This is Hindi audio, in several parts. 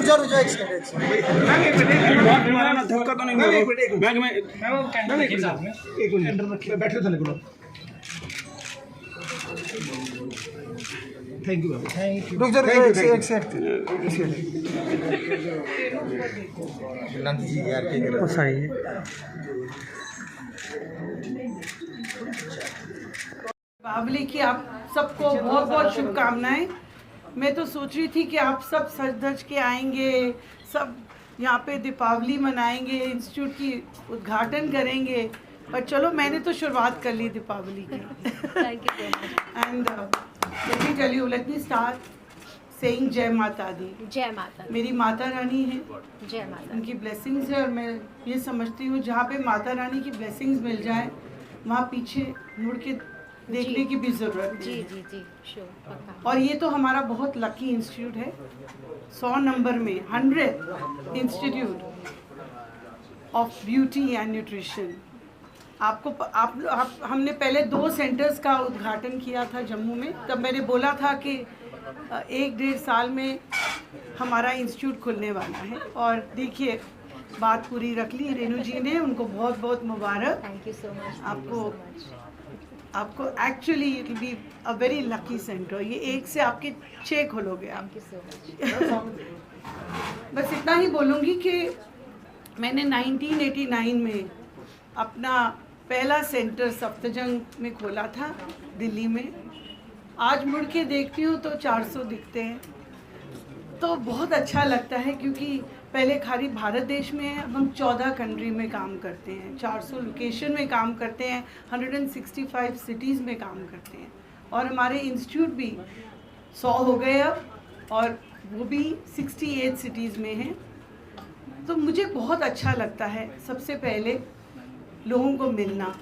रुक जाओ एक सेकंड। मारा धक्का तो नहीं मारो। बैग में एक मिनट बैठे थे लेकिन थैंक यू बाबू। रुक जाओ एक सेकंड। नंद जी यार क्या कर रहे हैं? दीपावली की आप सबको बहुत बहुत शुभकामनाएं। मैं तो सोच रही थी कि आप सब सज धज के आएंगे, सब यहाँ पे दीपावली मनाएंगे, इंस्टीट्यूट की उद्घाटन करेंगे, पर चलो मैंने तो शुरुआत कर ली दीपावली की। Thank you so much. And let me tell you, let me start saying जय माता दी। जय माता दी। मेरी माता रानी है, जय माता दी। उनकी ब्लेसिंग्स है, और मैं ये समझती हूँ जहाँ पे माता रानी की ब्लेसिंग्स मिल जाए वहाँ पीछे मुड़ के देखने की भी ज़रूरत जी नहीं। जी जी श्योर पक्का। और ये तो हमारा बहुत लकी इंस्टीट्यूट है, 100 नंबर में 100 institute of beauty and nutrition. हमने पहले 2 सेंटर्स का उद्घाटन किया था जम्मू में। तब मैंने बोला था कि 1-1.5 साल में हमारा इंस्टीट्यूट खुलने वाला है, और देखिए बात पूरी रख ली रेनू जी ने, उनको बहुत बहुत मुबारक। Thank you so much. आपको actually it will be a very lucky centre. ये 1 से आपके 6 खोलोगे आप। Thank you so much. बस इतना ही बोलूँगी कि मैंने 1989 में अपना पहला सेंटर सफ्दरजंग में खोला था दिल्ली में। आज मुड़ के देखती हूँ तो 400 दिखते हैं, तो बहुत अच्छा लगता है, क्योंकि पहले खाली भारत देश में है, अब हम 14 कंट्री में काम करते हैं, 400 लोकेशन में काम करते हैं, 165 सिटीज़ में काम करते हैं, और हमारे इंस्टीट्यूट भी 100 हो गए अब, और वो भी 68 सिटीज़ में हैं। तो मुझे बहुत अच्छा लगता है सबसे पहले लोगों को मिलना,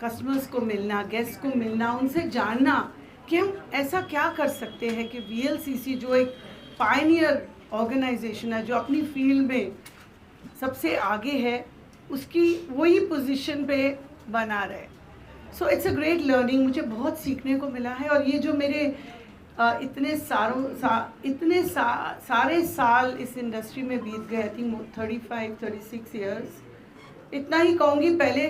कस्टमर्स को मिलना, गेस्ट को मिलना, उनसे जानना कि हम ऐसा क्या कर सकते हैं कि VLCC जो एक पायनियर ऑर्गेनाइजेशन है, जो अपनी फील्ड में सबसे आगे है, उसकी वही पोजीशन पे बना रहे। So it's a great learning. मुझे बहुत सीखने को मिला है, और ये जो मेरे इतने सारे साल इस इंडस्ट्री में बीत गए, आई थिंक 35-36 ईयर्स, इतना ही कहूँगी। पहले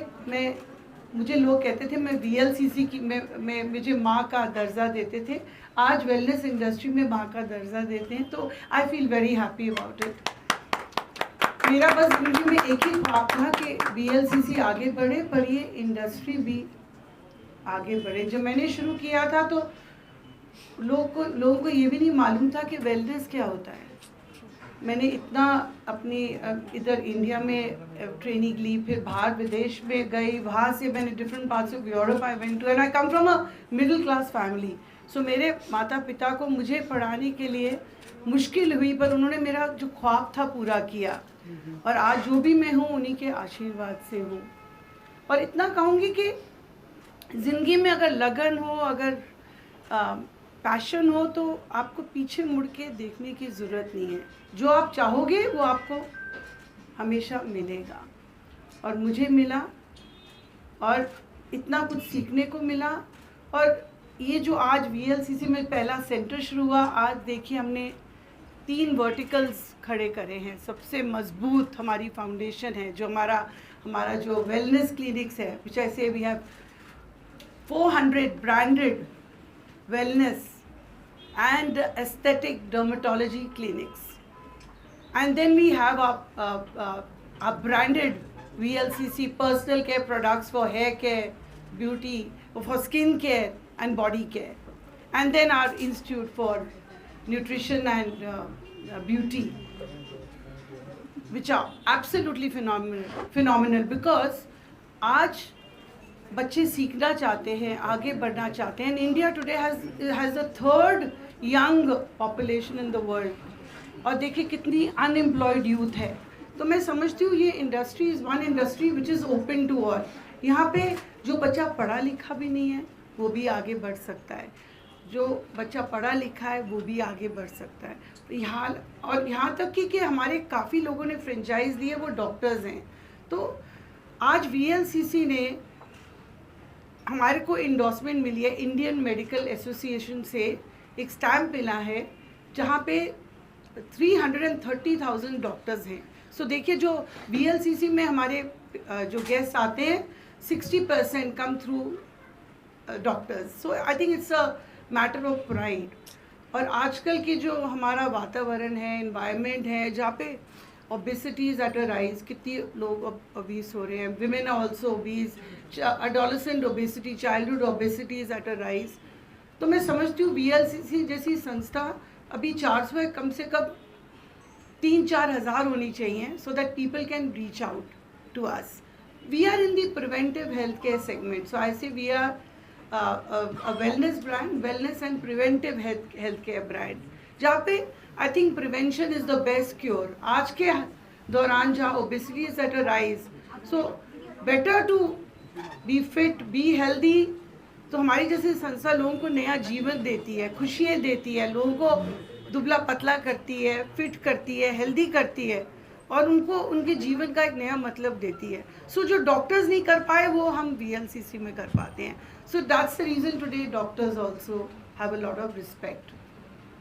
मुझे लोग कहते थे मैं VLCC की मैं मुझे माँ का दर्जा देते थे, आज वेलनेस इंडस्ट्री में माँ का दर्जा देते हैं, तो I feel very happy about it. मेरा बस जिंदगी में एक ही ख्वाब था कि VLCC आगे बढ़े, पर ये इंडस्ट्री भी आगे बढ़े। जब मैंने शुरू किया था तो लोगों को ये भी नहीं मालूम था कि वेलनेस क्या होता है। मैंने इतना अपनी इधर इंडिया में ट्रेनिंग ली, फिर बाहर विदेश में गई, वहाँ से मैंने different parts of Europe I went to, and I come from a middle class family. So मेरे माता पिता को मुझे पढ़ाने के लिए मुश्किल हुई, पर उन्होंने मेरा जो ख्वाब था पूरा किया, और आज जो भी मैं हूँ उन्हीं के आशीर्वाद से हूँ। और इतना कहूँगी कि ज़िंदगी में अगर लगन हो, अगर पैशन हो, तो आपको पीछे मुड़ के देखने की ज़रूरत नहीं है। जो आप चाहोगे वो आपको हमेशा मिलेगा, और मुझे मिला, और इतना कुछ सीखने को मिला। और ये जो आज VLCC में पहला सेंटर शुरू हुआ, आज देखिए हमने 3 वर्टिकल्स खड़े करे हैं। सबसे मजबूत हमारी फाउंडेशन है, जो हमारा जो वेलनेस क्लिनिक्स है, which I say we have 400 branded wellness and aesthetic dermatology clinics, and then we have our branded VLCC personal care products for hair care, beauty, for skin care and body care, and then our institute for nutrition and beauty, which are absolutely phenomenal because आज बच्चे सीखना चाहते हैं, आगे बढ़ना चाहते हैं। India today has the 3rd young population in the world, और देखिए कितनी अनएम्प्लॉयड यूथ है। तो मैं समझती हूँ ये industry is one industry which is open to all. यहाँ पे जो बच्चा पढ़ा लिखा भी नहीं है वो भी आगे बढ़ सकता है, जो बच्चा पढ़ा लिखा है वो भी आगे बढ़ सकता है। तो यहाँ तक कि हमारे काफ़ी लोगों ने फ्रेंचाइज ली है, वो डॉक्टर्स हैं। तो आज VLCC ने हमारे को इंडोर्समेंट मिली है, इंडियन मेडिकल एसोसिएशन से एक स्टैम्प मिला है, जहाँ पे 330,000 डॉक्टर्स हैं. सो देखिए जो VLCC में हमारे जो गेस्ट आते हैं 60% come through doctors. So I think it's a matter of pride. और आजकल की जो हमारा वातावरण है, एनवायरनमेंट है, जहाँ पे obesity is at a rise, कितनी लोग ओबीस हो रहे हैं, women are also obese, adolescent obesity, childhood obesity is at a rise. तो मैं समझती हूँ VLCC जैसी संस्था अभी 400 है, कम से कम 3-4 हज़ार होनी चाहिए, so that people can reach out to us. We are in the preventive health care segment, so I say we are a wellness brand, wellness and preventive healthcare brand, जहाँ पे I think prevention is the best cure. आज के दौरान जहाँ obesity is at a rise, so better to be fit, be healthy. तो हमारी जैसे संस्था लोगों को नया जीवन देती है, खुशियाँ देती है, लोगों को दुबला पतला करती है, फिट करती है, हेल्दी करती है, और उनको उनके जीवन का एक नया मतलब देती है. सो जो डॉक्टर्स नहीं कर पाए वो हम VLCC में कर पाते हैं. So that's the reason today doctors also have a lot of respect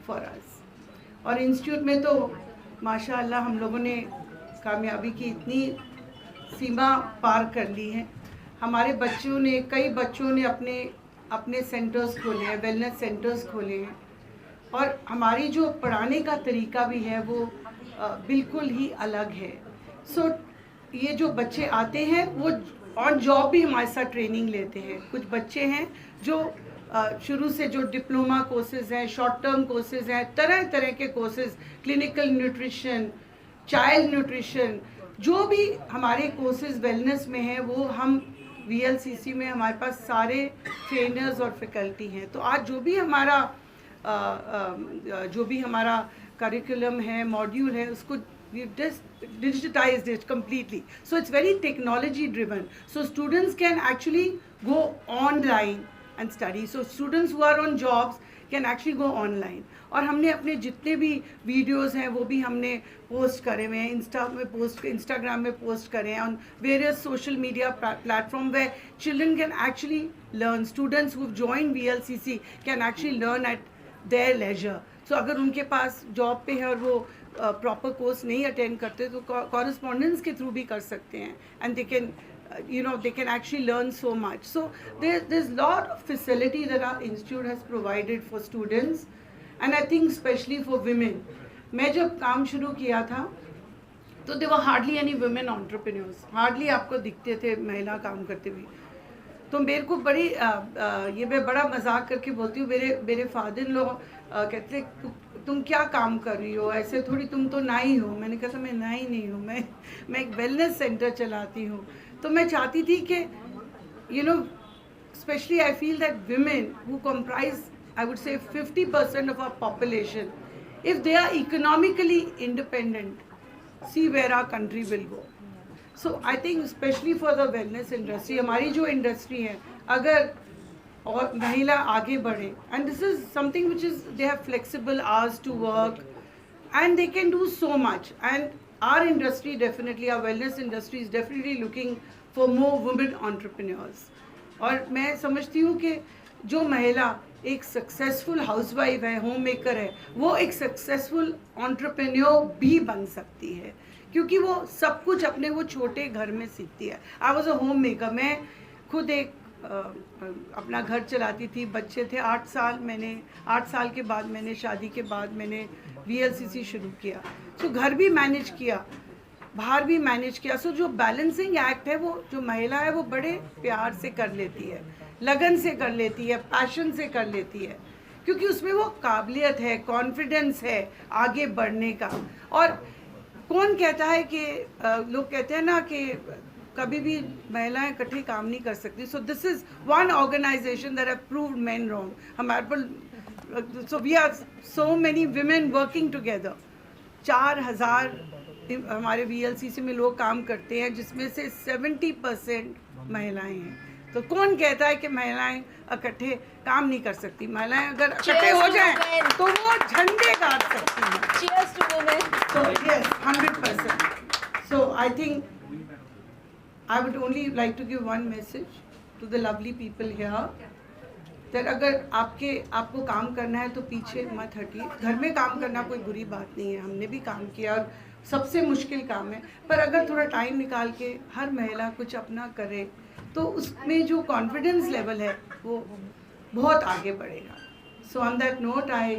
for us. और इंस्टीट्यूट में तो माशाअल्लाह हम लोगों ने कामयाबी की इतनी सीमा पार कर ली है. हमारे बच्चों ने, कई बच्चों ने अपने सेंटर्स खोले हैं, वेलनेस सेंटर्स खोले हैं, और हमारी जो पढ़ाने का तरीका भी है वो बिल्कुल ही अलग है. सो ये जो बच्चे आते हैं वो ऑन जॉब भी हमारे साथ ट्रेनिंग लेते हैं. कुछ बच्चे हैं जो शुरू से जो डिप्लोमा कोर्सेज हैं, शॉर्ट टर्म कोर्सेज हैं, तरह तरह के courses, clinical nutrition, child nutrition, जो भी हमारे कोर्सेज वेलनेस में हैं वो हम VLCC में हमारे पास सारे ट्रेनर्स और फैकल्टी हैं. तो आज जो भी हमारा करिकुलम है, मॉड्यूल है, उसको we've just digitized it completely, so it's very technology driven, so students can actually go online and study. So students who are on jobs can actually go online. और हमने अपने जितने भी वीडियोस हैं वो भी हमने पोस्ट करे हुए हैं, इंस्टाग्राम में पोस्ट करे हैं, on various social media platform where children can actually learn. Students who've joined VLCC can actually learn at their leisure. So अगर उनके पास जॉब पे है और वो प्रॉपर कोर्स नहीं अटेंड करते तो कॉरेस्पॉन्डेंस के थ्रू भी कर सकते हैं, and they can actually learn so much. So there's lot of facility that our institute has provided for students, and I think especially for women. मैं जब काम शुरू किया था तो there were hardly any women entrepreneurs, hardly आपको दिखते थे महिला काम करते हुए. तो मेरे को बड़ी ये मैं बड़ा मजाक करके बोलती हूँ, मेरे फादर लोग कहते तुम क्या काम कर रही हो, ऐसे थोड़ी, तुम तो नाई हो. मैंने कहा था मैं नाई नहीं हूँ, मैं एक वेलनेस सेंटर चलाती हूँ. तो मैं चाहती थी कि specially I feel that women who comprise I would say 50% of our population, if they are economically independent, see where our country will go. So I think specially for the wellness industry, हमारी जो इंडस्ट्री है, अगर और महिला आगे बढ़े, and this is something which is they have flexible hours to work and they can do so much. And our industry definitely, our wellness industry is definitely looking for more women entrepreneurs. और मैं समझती हूँ कि जो महिला एक सक्सेसफुल हाउसवाइफ है, होम मेकर है, वो एक सक्सेसफुल एंटरप्रेन्योर भी बन सकती है, क्योंकि वो सब कुछ अपने वो छोटे घर में सीखती है. I was a home maker, मैं खुद एक अपना घर चलाती थी, बच्चे थे 8 साल. मैंने 8 साल के बाद मैंने शादी के बाद मैंने VLCC शुरू किया. तो घर भी मैनेज किया, बाहर भी मैनेज किया. सो जो बैलेंसिंग एक्ट है वो जो महिला है वो बड़े प्यार से कर लेती है, लगन से कर लेती है, पैशन से कर लेती है, क्योंकि उसमें वो काबिलियत है, कॉन्फिडेंस है आगे बढ़ने का. और कौन कहता है कि लोग कहते हैं ना कि कभी भी महिलाएं इकट्ठे काम नहीं कर सकती. So this is one organisation that have proved men wrong. हमारे पर so we are so many women working together. 4000 हमारे VLCC में लोग काम करते हैं, जिसमें से 70% महिलाएं हैं. तो कौन कहता है कि महिलाएं इकट्ठे काम नहीं कर सकती? महिलाएं अगर इकट्ठे हो जाएं तो वो झंडे गाड़ सकती हैं. Cheers to women. So yes, 100%. So I think I would only like to give one message to the lovely people here. तो अगर आपको काम करना है तो पीछे मत हटिए। घर में काम करना कोई बुरी बात नहीं है, हमने भी काम किया और सबसे मुश्किल काम है, पर अगर थोड़ा टाइम निकाल के हर महिला कुछ अपना करे तो उसमें जो कॉन्फिडेंस लेवल है वो बहुत आगे बढ़ेगा। So on that note I